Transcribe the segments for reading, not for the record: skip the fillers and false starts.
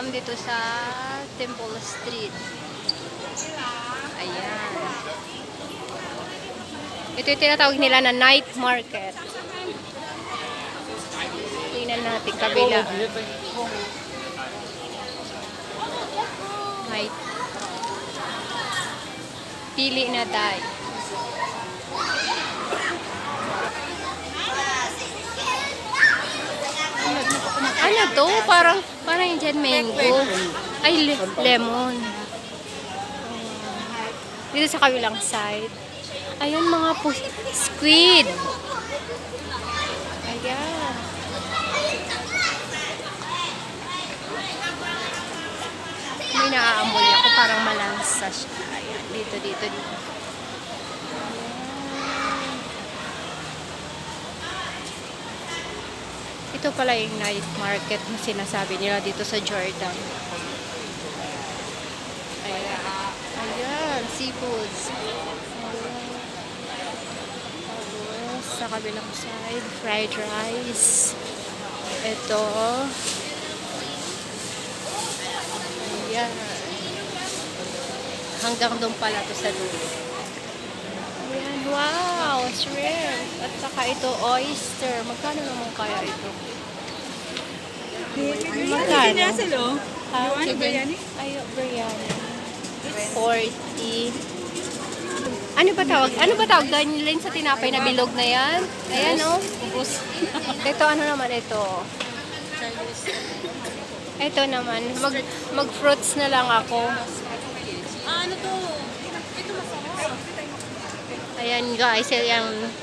kami dito sa Temple Street. Ayan. Ito yung tinatawag nila na night market. Tingnan natin kabila. Night. Pili na tayo. Ano to? Parang Indian mango. Ay, lemon. Dito sa kabilang side. Ayan, mga squid. Ayan. May naaamoy ako. Parang malansa siya. Ayan, dito. Ayan. Ito pala yung night market na sinasabi nila dito sa Jordan. Ayan, seafoods. Sa kabilang side, fried rice. Ito. Ayan. Hanggang doon pala to sa dulo. Ayan, wow, shrimp. At saka ito, oyster. Magkano naman kaya ito? Magkano? Biryani? Ay, biryani. 40. Ano ba tawag doon sa tinapay na bilog na yan? Ayan, oh. Ito, ano naman ito? Ito naman. Mag-fruits na lang ako. Ano to? Ito masarap. Ayan, guys. Ayan.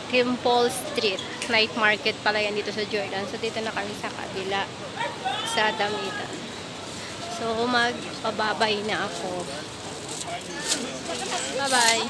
Temple Street. Night market pala yan dito sa Jordan. So, dito na kami sa kabila. Sa damitan. So, magpababay na ako. Bye-bye.